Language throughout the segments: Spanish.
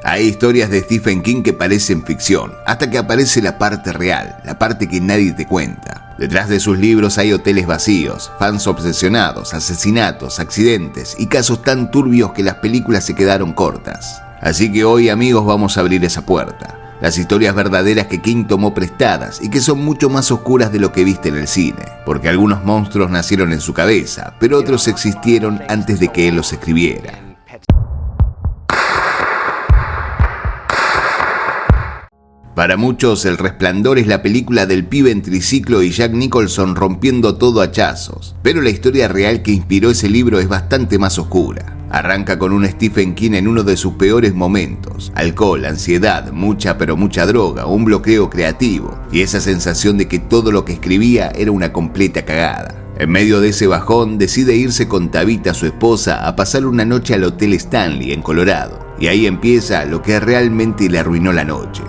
Hay historias de Stephen King que parecen ficción, hasta que aparece la parte real, la parte que nadie te cuenta. Detrás de sus libros hay hoteles vacíos, fans obsesionados, asesinatos, accidentes y casos tan turbios que las películas se quedaron cortas. Así que hoy, amigos, vamos a abrir esa puerta. Las historias verdaderas que King tomó prestadas y que son mucho más oscuras de lo que viste en el cine, porque algunos monstruos nacieron en su cabeza, pero otros existieron antes de que él los escribiera. Para muchos, El Resplandor es la película del pibe en triciclo y Jack Nicholson rompiendo todo a hachazos, pero la historia real que inspiró ese libro es bastante más oscura. Arranca con un Stephen King en uno de sus peores momentos: alcohol, ansiedad, mucha pero mucha droga, un bloqueo creativo y esa sensación de que todo lo que escribía era una completa cagada. En medio de ese bajón, decide irse con Tabitha, su esposa, a pasar una noche al Hotel Stanley en Colorado, y ahí empieza lo que realmente le arruinó la noche.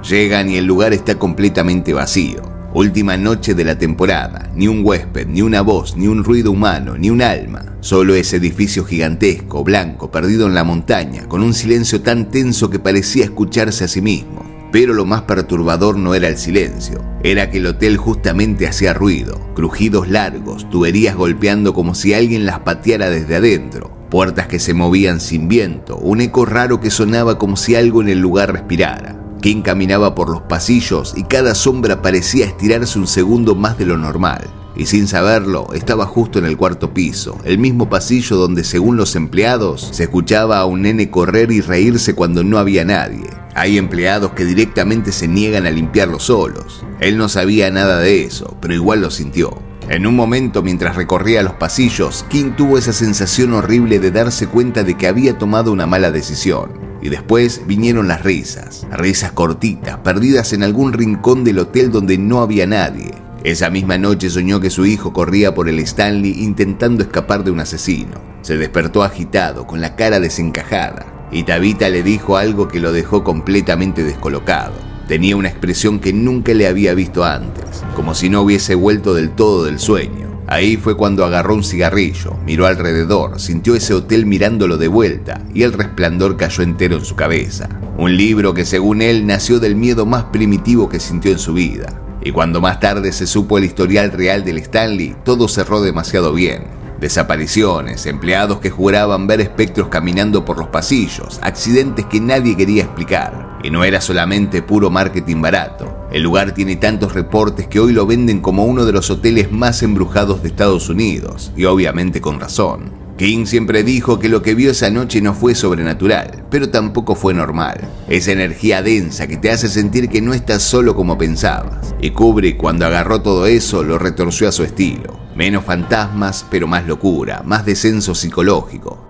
Llegan y el lugar está completamente vacío. Última noche de la temporada, ni un huésped, ni una voz, ni un ruido humano, ni un alma. Solo ese edificio gigantesco, blanco, perdido en la montaña, con un silencio tan tenso que parecía escucharse a sí mismo. Pero lo más perturbador no era el silencio, era que el hotel justamente hacía ruido, crujidos largos, tuberías golpeando como si alguien las pateara desde adentro, puertas que se movían sin viento, un eco raro que sonaba como si algo en el lugar respirara. King caminaba por los pasillos y cada sombra parecía estirarse un segundo más de lo normal. Y sin saberlo, estaba justo en el cuarto piso, el mismo pasillo donde, según los empleados, se escuchaba a un nene correr y reírse cuando no había nadie. Hay empleados que directamente se niegan a limpiarlo solos. Él no sabía nada de eso, pero igual lo sintió. En un momento, mientras recorría los pasillos, King tuvo esa sensación horrible de darse cuenta de que había tomado una mala decisión. Y después vinieron las risas cortitas, perdidas en algún rincón del hotel donde no había nadie. Esa misma noche soñó que su hijo corría por el Stanley intentando escapar de un asesino. Se despertó agitado, con la cara desencajada, y Tabitha le dijo algo que lo dejó completamente descolocado. Tenía una expresión que nunca le había visto antes, como si no hubiese vuelto del todo del sueño. Ahí fue cuando agarró un cigarrillo, miró alrededor, sintió ese hotel mirándolo de vuelta y El Resplandor cayó entero en su cabeza. Un libro que, según él, nació del miedo más primitivo que sintió en su vida. Y cuando más tarde se supo el historial real del Stanley, todo cerró demasiado bien. Desapariciones, empleados que juraban ver espectros caminando por los pasillos, accidentes que nadie quería explicar. Y no era solamente puro marketing barato. El lugar tiene tantos reportes que hoy lo venden como uno de los hoteles más embrujados de Estados Unidos, y obviamente con razón. King siempre dijo que lo que vio esa noche no fue sobrenatural, pero tampoco fue normal. Esa energía densa que te hace sentir que no estás solo como pensabas. Y Kubrick, cuando agarró todo eso, lo retorció a su estilo. Menos fantasmas, pero más locura, más descenso psicológico.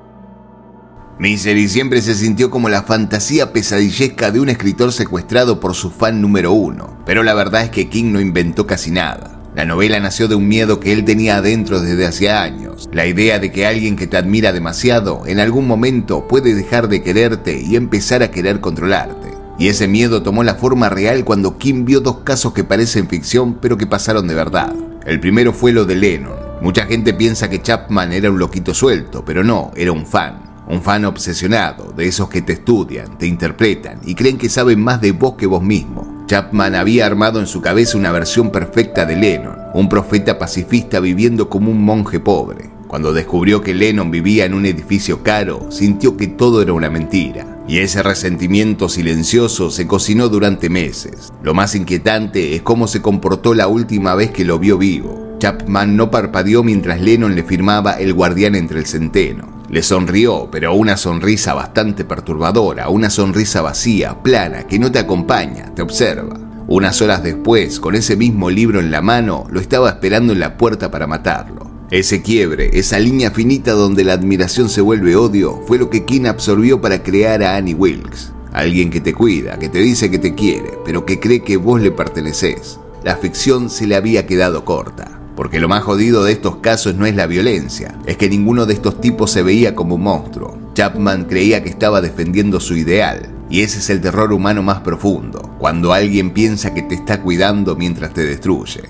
Misery siempre se sintió como la fantasía pesadillesca de un escritor secuestrado por su fan número uno, pero la verdad es que King no inventó casi nada. La novela nació de un miedo que él tenía adentro desde hacía años, la idea de que alguien que te admira demasiado en algún momento puede dejar de quererte y empezar a querer controlarte. Y ese miedo tomó la forma real cuando King vio dos casos que parecen ficción pero que pasaron de verdad. El primero fue lo de Lennon. Mucha gente piensa que Chapman era un loquito suelto, pero no, era un fan. Un fan obsesionado, de esos que te estudian, te interpretan y creen que saben más de vos que vos mismo. Chapman había armado en su cabeza una versión perfecta de Lennon, un profeta pacifista viviendo como un monje pobre. Cuando descubrió que Lennon vivía en un edificio caro, sintió que todo era una mentira. Y ese resentimiento silencioso se cocinó durante meses. Lo más inquietante es cómo se comportó la última vez que lo vio vivo. Chapman no parpadeó mientras Lennon le firmaba El guardián entre el centeno. Le sonrió, pero una sonrisa bastante perturbadora, una sonrisa vacía, plana, que no te acompaña, te observa. Unas horas después, con ese mismo libro en la mano, lo estaba esperando en la puerta para matarlo. Ese quiebre, esa línea finita donde la admiración se vuelve odio, fue lo que King absorbió para crear a Annie Wilkes. Alguien que te cuida, que te dice que te quiere, pero que cree que vos le pertenecés. La ficción se le había quedado corta. Porque lo más jodido de estos casos no es la violencia, es que ninguno de estos tipos se veía como un monstruo. Chapman creía que estaba defendiendo su ideal, y ese es el terror humano más profundo, cuando alguien piensa que te está cuidando mientras te destruye.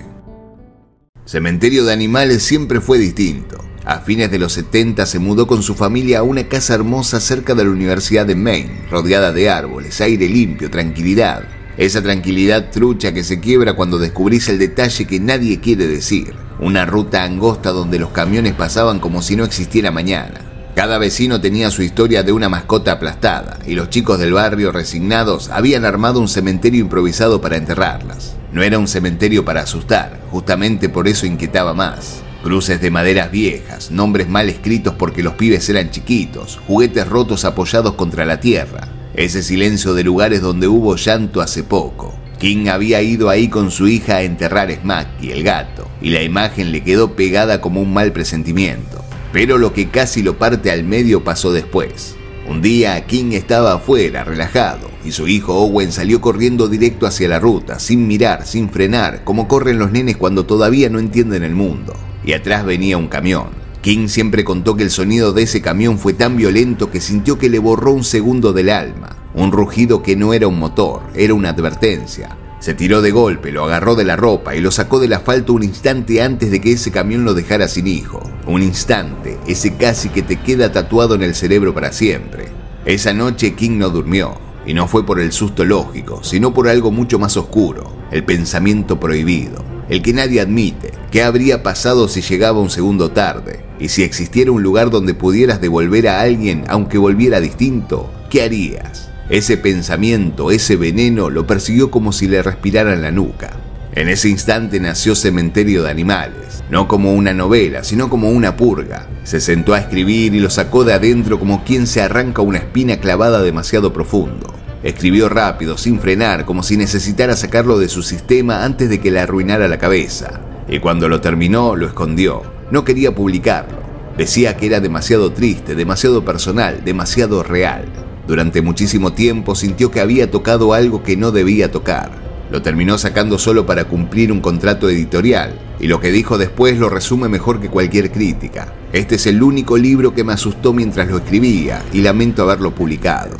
Cementerio de Animales siempre fue distinto. A fines de los 70 se mudó con su familia a una casa hermosa cerca de la Universidad de Maine, rodeada de árboles, aire limpio, tranquilidad. Esa tranquilidad trucha que se quiebra cuando descubrís el detalle que nadie quiere decir. Una ruta angosta donde los camiones pasaban como si no existiera mañana. Cada vecino tenía su historia de una mascota aplastada, y los chicos del barrio, resignados, habían armado un cementerio improvisado para enterrarlas. No era un cementerio para asustar, justamente por eso inquietaba más. Cruces de maderas viejas, nombres mal escritos porque los pibes eran chiquitos, juguetes rotos apoyados contra la tierra. Ese silencio de lugares donde hubo llanto hace poco. King había ido ahí con su hija a enterrar a Smacky, el gato, y la imagen le quedó pegada como un mal presentimiento. Pero lo que casi lo parte al medio pasó después. Un día King estaba afuera, relajado, y su hijo Owen salió corriendo directo hacia la ruta, sin mirar, sin frenar, como corren los nenes cuando todavía no entienden el mundo. Y atrás venía un camión. King siempre contó que el sonido de ese camión fue tan violento que sintió que le borró un segundo del alma. Un rugido que no era un motor, era una advertencia. Se tiró de golpe, lo agarró de la ropa y lo sacó del asfalto un instante antes de que ese camión lo dejara sin hijo. Un instante, ese casi que te queda tatuado en el cerebro para siempre. Esa noche King no durmió, y no fue por el susto lógico, sino por algo mucho más oscuro, el pensamiento prohibido, el que nadie admite. ¿Qué habría pasado si llegaba un segundo tarde? Y si existiera un lugar donde pudieras devolver a alguien aunque volviera distinto, ¿qué harías? Ese pensamiento, ese veneno, lo persiguió como si le respiraran la nuca. En ese instante nació Cementerio de Animales, no como una novela, sino como una purga. Se sentó a escribir y lo sacó de adentro como quien se arranca una espina clavada demasiado profundo. Escribió rápido, sin frenar, como si necesitara sacarlo de su sistema antes de que le arruinara la cabeza. Y cuando lo terminó, lo escondió. No quería publicarlo. Decía que era demasiado triste, demasiado personal, demasiado real. Durante muchísimo tiempo sintió que había tocado algo que no debía tocar. Lo terminó sacando solo para cumplir un contrato editorial, y lo que dijo después lo resume mejor que cualquier crítica. Este es el único libro que me asustó mientras lo escribía, y lamento haberlo publicado.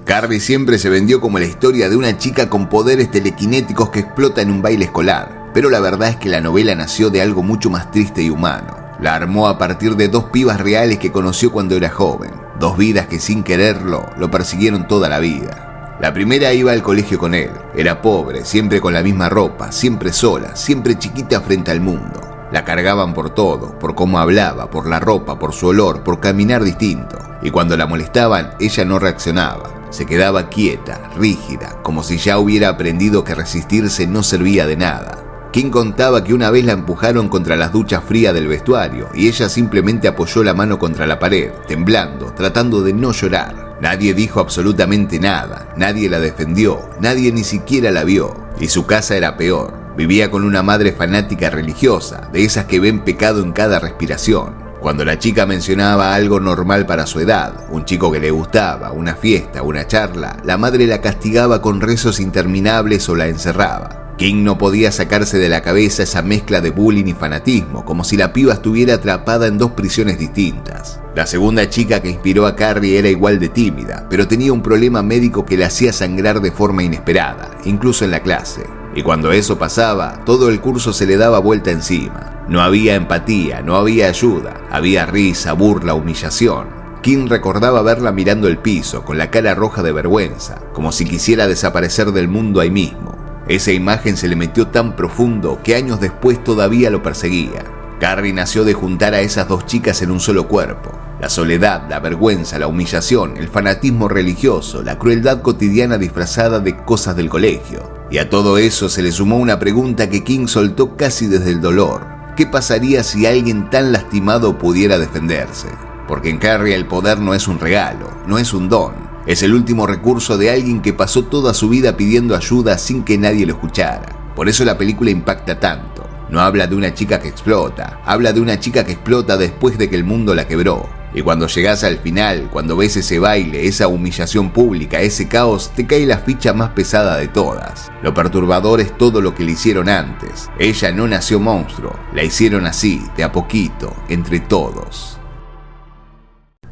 Carrie siempre se vendió como la historia de una chica con poderes telequinéticos que explota en un baile escolar, pero la verdad es que la novela nació de algo mucho más triste y humano. La armó a partir de dos pibas reales que conoció cuando era joven, dos vidas que sin quererlo lo persiguieron toda la vida. La primera iba al colegio con él, era pobre, siempre con la misma ropa, siempre sola, siempre chiquita frente al mundo. La cargaban por todo, por cómo hablaba, por la ropa, por su olor, por caminar distinto. Y cuando la molestaban, ella no reaccionaba. Se quedaba quieta, rígida, como si ya hubiera aprendido que resistirse no servía de nada. King contaba que una vez la empujaron contra las duchas frías del vestuario y ella simplemente apoyó la mano contra la pared, temblando, tratando de no llorar. Nadie dijo absolutamente nada, nadie la defendió, nadie ni siquiera la vio. Y su casa era peor. Vivía con una madre fanática religiosa, de esas que ven pecado en cada respiración. Cuando la chica mencionaba algo normal para su edad, un chico que le gustaba, una fiesta, una charla, la madre la castigaba con rezos interminables o la encerraba. King no podía sacarse de la cabeza esa mezcla de bullying y fanatismo, como si la piba estuviera atrapada en dos prisiones distintas. La segunda chica que inspiró a Carrie era igual de tímida, pero tenía un problema médico que la hacía sangrar de forma inesperada, incluso en la clase. Y cuando eso pasaba, todo el curso se le daba vuelta encima. No había empatía, no había ayuda, había risa, burla, humillación. King recordaba verla mirando el piso, con la cara roja de vergüenza, como si quisiera desaparecer del mundo ahí mismo. Esa imagen se le metió tan profundo que años después todavía lo perseguía. Carrie nació de juntar a esas dos chicas en un solo cuerpo. La soledad, la vergüenza, la humillación, el fanatismo religioso, la crueldad cotidiana disfrazada de cosas del colegio. Y a todo eso se le sumó una pregunta que King soltó casi desde el dolor. ¿Qué pasaría si alguien tan lastimado pudiera defenderse? Porque en Carrie el poder no es un regalo, no es un don. Es el último recurso de alguien que pasó toda su vida pidiendo ayuda sin que nadie lo escuchara. Por eso la película impacta tanto. No habla de una chica que explota, habla de una chica que explota después de que el mundo la quebró. Y cuando llegás al final, cuando ves ese baile, esa humillación pública, ese caos, te cae la ficha más pesada de todas. Lo perturbador es todo lo que le hicieron antes. Ella no nació monstruo, la hicieron así, de a poquito, entre todos.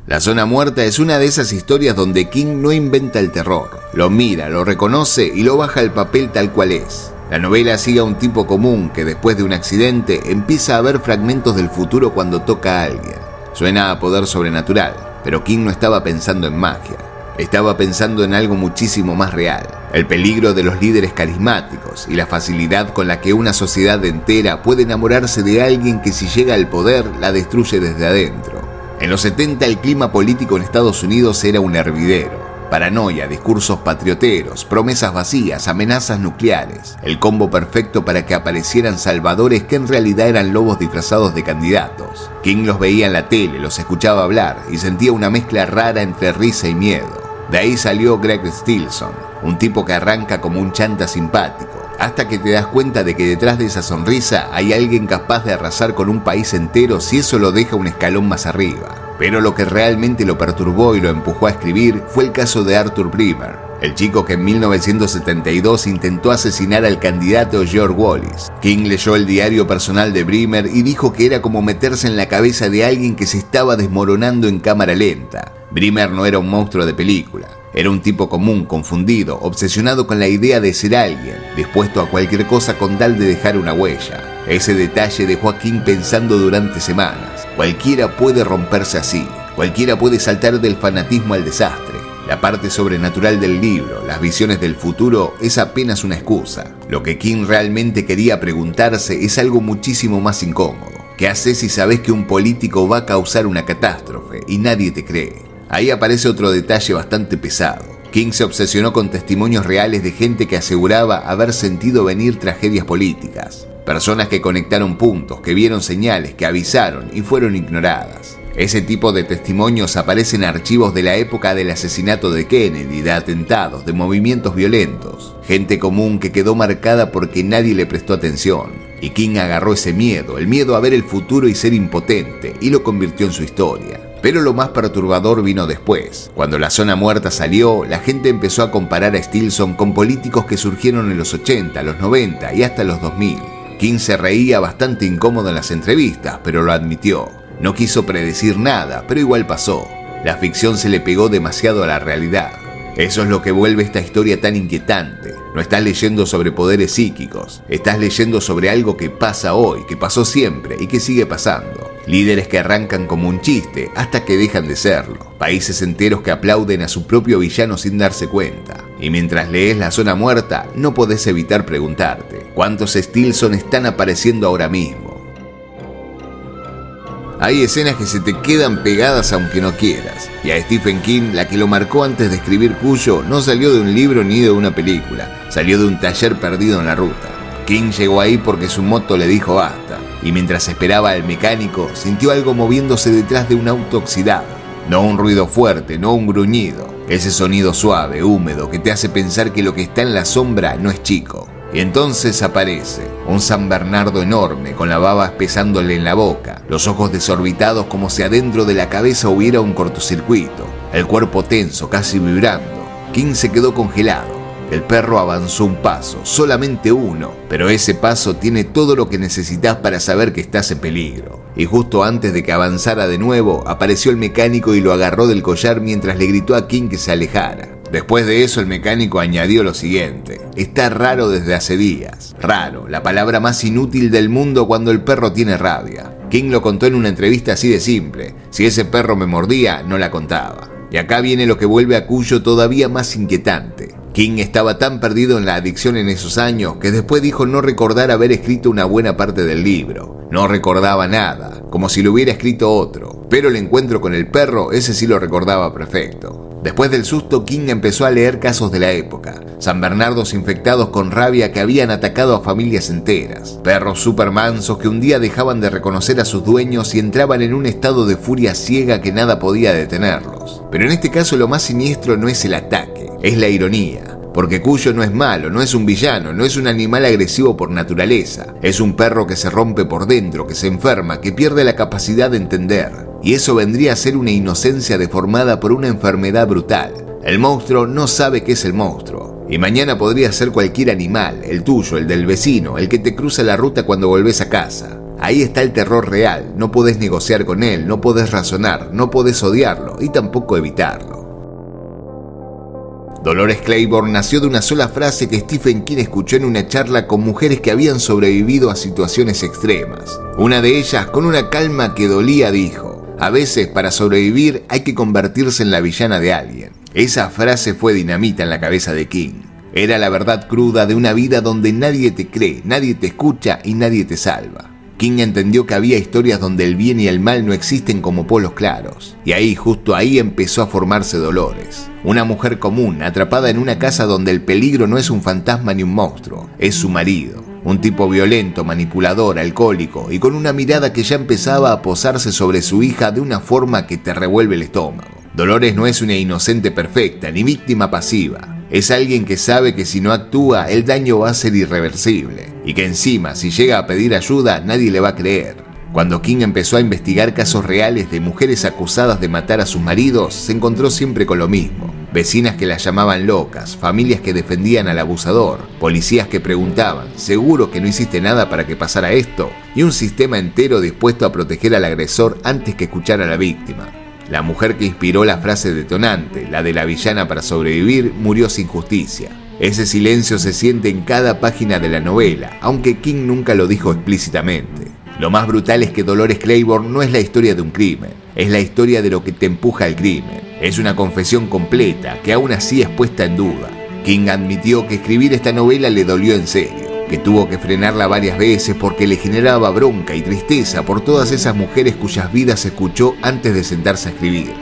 La Zona Muerta es una de esas historias donde King no inventa el terror. Lo mira, lo reconoce y lo baja al papel tal cual es. La novela sigue a un tipo común que después de un accidente empieza a ver fragmentos del futuro cuando toca a alguien. Suena a poder sobrenatural, pero King no estaba pensando en magia. Estaba pensando en algo muchísimo más real: el peligro de los líderes carismáticos y la facilidad con la que una sociedad entera puede enamorarse de alguien que, si llega al poder, la destruye desde adentro. En los 70 el clima político en Estados Unidos era un hervidero. Paranoia, discursos patrioteros, promesas vacías, amenazas nucleares. El combo perfecto para que aparecieran salvadores que en realidad eran lobos disfrazados de candidatos. King los veía en la tele, los escuchaba hablar y sentía una mezcla rara entre risa y miedo. De ahí salió Greg Stilson, un tipo que arranca como un chanta simpático, hasta que te das cuenta de que detrás de esa sonrisa hay alguien capaz de arrasar con un país entero si eso lo deja un escalón más arriba. Pero lo que realmente lo perturbó y lo empujó a escribir fue el caso de Arthur Bremer, el chico que en 1972 intentó asesinar al candidato George Wallace. King leyó el diario personal de Bremer y dijo que era como meterse en la cabeza de alguien que se estaba desmoronando en cámara lenta. Bremer no era un monstruo de película. Era un tipo común, confundido, obsesionado con la idea de ser alguien, dispuesto a cualquier cosa con tal de dejar una huella. Ese detalle dejó a King pensando durante semanas. Cualquiera puede romperse así. Cualquiera puede saltar del fanatismo al desastre. La parte sobrenatural del libro, las visiones del futuro, es apenas una excusa. Lo que King realmente quería preguntarse es algo muchísimo más incómodo. ¿Qué haces si sabes que un político va a causar una catástrofe y nadie te cree? Ahí aparece otro detalle bastante pesado. King se obsesionó con testimonios reales de gente que aseguraba haber sentido venir tragedias políticas. Personas que conectaron puntos, que vieron señales, que avisaron y fueron ignoradas. Ese tipo de testimonios aparecen en archivos de la época del asesinato de Kennedy, de atentados, de movimientos violentos. Gente común que quedó marcada porque nadie le prestó atención. Y King agarró ese miedo, el miedo a ver el futuro y ser impotente, y lo convirtió en su historia. Pero lo más perturbador vino después. Cuando La Zona Muerta salió, la gente empezó a comparar a Stilson con políticos que surgieron en los 80, los 90 y hasta los 2000. King se reía bastante incómodo en las entrevistas, pero lo admitió. No quiso predecir nada, pero igual pasó. La ficción se le pegó demasiado a la realidad. Eso es lo que vuelve esta historia tan inquietante. No estás leyendo sobre poderes psíquicos, estás leyendo sobre algo que pasa hoy, que pasó siempre y que sigue pasando. Líderes que arrancan como un chiste hasta que dejan de serlo. Países enteros que aplauden a su propio villano sin darse cuenta. Y mientras lees La Zona Muerta, no podés evitar preguntarte: ¿cuántos Stilson están apareciendo ahora mismo? Hay escenas que se te quedan pegadas aunque no quieras. Y a Stephen King, la que lo marcó antes de escribir Cuyo, no salió de un libro ni de una película. Salió de un taller perdido en la ruta. King llegó ahí porque su moto le dijo basta. Y mientras esperaba al mecánico, sintió algo moviéndose detrás de un auto oxidado. No un ruido fuerte, no un gruñido. Ese sonido suave, húmedo, que te hace pensar que lo que está en la sombra no es chico. Y entonces aparece un San Bernardo enorme, con la baba pesándole en la boca, los ojos desorbitados como si adentro de la cabeza hubiera un cortocircuito, el cuerpo tenso, casi vibrando. King se quedó congelado. El perro avanzó un paso, solamente uno, pero ese paso tiene todo lo que necesitas para saber que estás en peligro. Y justo antes de que avanzara de nuevo, apareció el mecánico y lo agarró del collar mientras le gritó a King que se alejara. Después de eso, el mecánico añadió lo siguiente: está raro desde hace días. Raro, la palabra más inútil del mundo cuando el perro tiene rabia. King lo contó en una entrevista así de simple: si ese perro me mordía, no la contaba. Y acá viene lo que vuelve a Cuyo todavía más inquietante. King estaba tan perdido en la adicción en esos años que después dijo no recordar haber escrito una buena parte del libro. No recordaba nada, como si lo hubiera escrito otro. Pero el encuentro con el perro, ese sí lo recordaba perfecto. Después del susto, King empezó a leer casos de la época. San Bernardos infectados con rabia que habían atacado a familias enteras. Perros supermansos que un día dejaban de reconocer a sus dueños y entraban en un estado de furia ciega que nada podía detenerlos. Pero en este caso lo más siniestro no es el ataque, es la ironía. Porque Cuyo no es malo, no es un villano, no es un animal agresivo por naturaleza. Es un perro que se rompe por dentro, que se enferma, que pierde la capacidad de entender. Y eso vendría a ser una inocencia deformada por una enfermedad brutal. El monstruo no sabe qué es el monstruo. Y mañana podría ser cualquier animal, el tuyo, el del vecino, el que te cruza la ruta cuando volvés a casa. Ahí está el terror real, no podés negociar con él, no podés razonar, no podés odiarlo y tampoco evitarlo. Dolores Claiborne nació de una sola frase que Stephen King escuchó en una charla con mujeres que habían sobrevivido a situaciones extremas. Una de ellas, con una calma que dolía, dijo: "A veces, para sobrevivir, hay que convertirse en la villana de alguien". Esa frase fue dinamita en la cabeza de King. Era la verdad cruda de una vida donde nadie te cree, nadie te escucha y nadie te salva. King entendió que había historias donde el bien y el mal no existen como polos claros. Y ahí, justo ahí, empezó a formarse Dolores. Una mujer común, atrapada en una casa donde el peligro no es un fantasma ni un monstruo, es su marido. Un tipo violento, manipulador, alcohólico y con una mirada que ya empezaba a posarse sobre su hija de una forma que te revuelve el estómago. Dolores no es una inocente perfecta ni víctima pasiva. Es alguien que sabe que si no actúa, el daño va a ser irreversible. Y que encima, si llega a pedir ayuda, nadie le va a creer. Cuando King empezó a investigar casos reales de mujeres acusadas de matar a sus maridos, se encontró siempre con lo mismo. Vecinas que las llamaban locas, familias que defendían al abusador, policías que preguntaban: ¿seguro que no hiciste nada para que pasara esto? Y un sistema entero dispuesto a proteger al agresor antes que escuchar a la víctima. La mujer que inspiró la frase detonante, la de la villana para sobrevivir, murió sin justicia. Ese silencio se siente en cada página de la novela, aunque King nunca lo dijo explícitamente. Lo más brutal es que Dolores Claiborne no es la historia de un crimen, es la historia de lo que te empuja al crimen. Es una confesión completa que aún así es puesta en duda. King admitió que escribir esta novela le dolió en serio, que tuvo que frenarla varias veces porque le generaba bronca y tristeza por todas esas mujeres cuyas vidas escuchó antes de sentarse a escribir.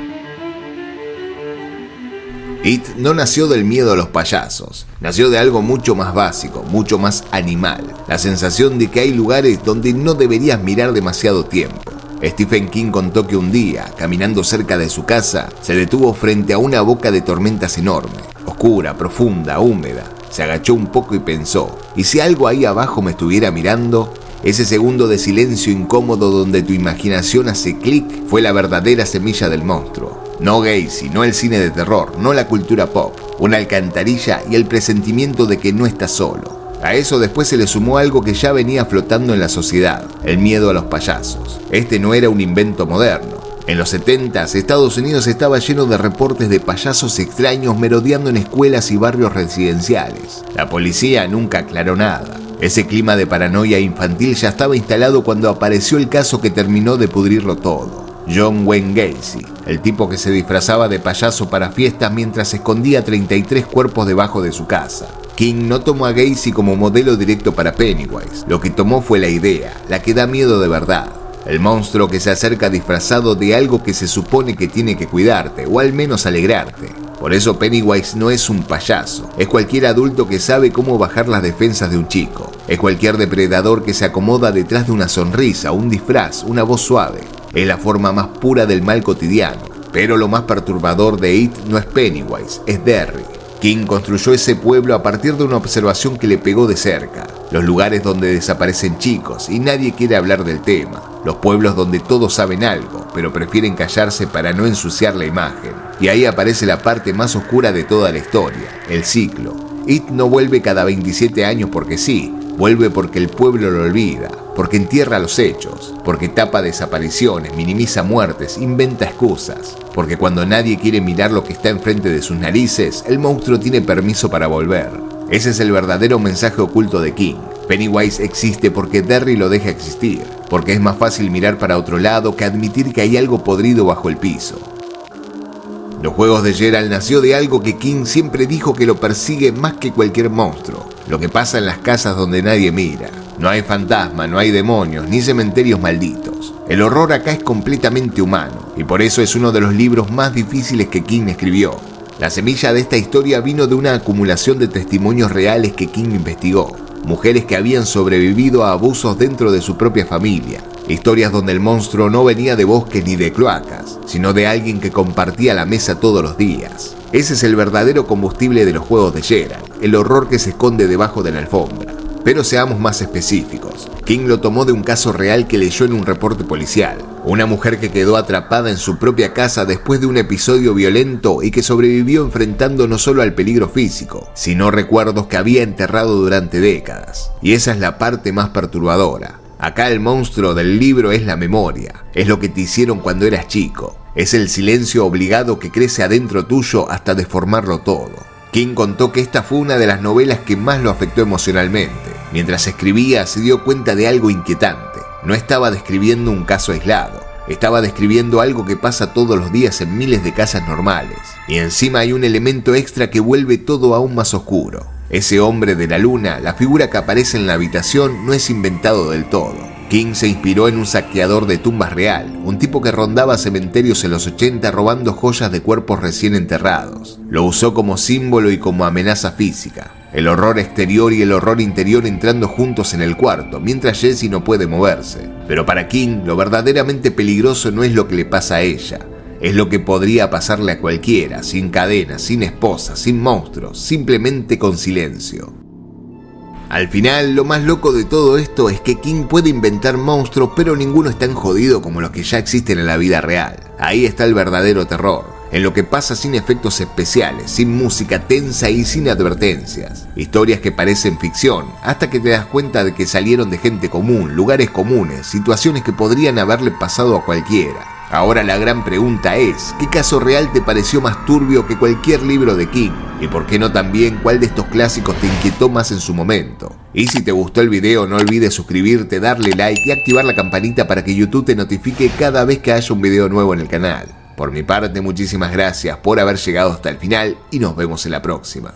It no nació del miedo a los payasos, nació de algo mucho más básico, mucho más animal, la sensación de que hay lugares donde no deberías mirar demasiado tiempo. Stephen King contó que un día, caminando cerca de su casa, se detuvo frente a una boca de tormentas enorme, oscura, profunda, húmeda. Se agachó un poco y pensó: ¿y si algo ahí abajo me estuviera mirando? Ese segundo de silencio incómodo donde tu imaginación hace clic fue la verdadera semilla del monstruo. No Gacy, no el cine de terror, no la cultura pop, una alcantarilla y el presentimiento de que no estás solo. A eso después se le sumó algo que ya venía flotando en la sociedad: el miedo a los payasos. Este no era un invento moderno. En los 70s, Estados Unidos estaba lleno de reportes de payasos extraños merodeando en escuelas y barrios residenciales. La policía nunca aclaró nada. Ese clima de paranoia infantil ya estaba instalado cuando apareció el caso que terminó de pudrirlo todo. John Wayne Gacy, el tipo que se disfrazaba de payaso para fiestas mientras escondía 33 cuerpos debajo de su casa. King no tomó a Gacy como modelo directo para Pennywise. Lo que tomó fue la idea, la que da miedo de verdad. El monstruo que se acerca disfrazado de algo que se supone que tiene que cuidarte, o al menos alegrarte. Por eso Pennywise no es un payaso, es cualquier adulto que sabe cómo bajar las defensas de un chico. Es cualquier depredador que se acomoda detrás de una sonrisa, un disfraz, una voz suave. Es la forma más pura del mal cotidiano. Pero lo más perturbador de It no es Pennywise, es Derry. King construyó ese pueblo a partir de una observación que le pegó de cerca. Los lugares donde desaparecen chicos y nadie quiere hablar del tema. Los pueblos donde todos saben algo, pero prefieren callarse para no ensuciar la imagen. Y ahí aparece la parte más oscura de toda la historia, el ciclo. It no vuelve cada 27 años porque sí, vuelve porque el pueblo lo olvida, porque entierra los hechos, porque tapa desapariciones, minimiza muertes, inventa excusas, porque cuando nadie quiere mirar lo que está enfrente de sus narices, el monstruo tiene permiso para volver. Ese es el verdadero mensaje oculto de King. Pennywise existe porque Derry lo deja existir, porque es más fácil mirar para otro lado que admitir que hay algo podrido bajo el piso. Los juegos de Gerald nació de algo que King siempre dijo que lo persigue más que cualquier monstruo: lo que pasa en las casas donde nadie mira. No hay fantasma, no hay demonios, ni cementerios malditos. El horror acá es completamente humano, y por eso es uno de los libros más difíciles que King escribió. La semilla de esta historia vino de una acumulación de testimonios reales que King investigó. Mujeres que habían sobrevivido a abusos dentro de su propia familia. Historias donde el monstruo no venía de bosques ni de cloacas, sino de alguien que compartía la mesa todos los días. Ese es el verdadero combustible de los juegos de Gerald, el horror que se esconde debajo de la alfombra. Pero seamos más específicos. King lo tomó de un caso real que leyó en un reporte policial. Una mujer que quedó atrapada en su propia casa después de un episodio violento y que sobrevivió enfrentando no solo al peligro físico, sino recuerdos que había enterrado durante décadas. Y esa es la parte más perturbadora. Acá el monstruo del libro es la memoria, es lo que te hicieron cuando eras chico, es el silencio obligado que crece adentro tuyo hasta deformarlo todo. King contó que esta fue una de las novelas que más lo afectó emocionalmente. Mientras escribía, se dio cuenta de algo inquietante. No estaba describiendo un caso aislado. Estaba describiendo algo que pasa todos los días en miles de casas normales. Y encima hay un elemento extra que vuelve todo aún más oscuro. Ese hombre de la luna, la figura que aparece en la habitación, no es inventado del todo. King se inspiró en un saqueador de tumbas real, un tipo que rondaba cementerios en los 80 robando joyas de cuerpos recién enterrados. Lo usó como símbolo y como amenaza física. El horror exterior y el horror interior entrando juntos en el cuarto, mientras Jessie no puede moverse. Pero para King, lo verdaderamente peligroso no es lo que le pasa a ella. Es lo que podría pasarle a cualquiera, sin cadenas, sin esposa, sin monstruos, simplemente con silencio. Al final, lo más loco de todo esto es que King puede inventar monstruos, pero ninguno es tan jodido como los que ya existen en la vida real. Ahí está el verdadero terror, en lo que pasa sin efectos especiales, sin música tensa y sin advertencias. Historias que parecen ficción, hasta que te das cuenta de que salieron de gente común, lugares comunes, situaciones que podrían haberle pasado a cualquiera. Ahora la gran pregunta es, ¿qué caso real te pareció más turbio que cualquier libro de King? Y por qué no también, ¿cuál de estos clásicos te inquietó más en su momento? Y si te gustó el video, no olvides suscribirte, darle like y activar la campanita para que YouTube te notifique cada vez que haya un video nuevo en el canal. Por mi parte, muchísimas gracias por haber llegado hasta el final y nos vemos en la próxima.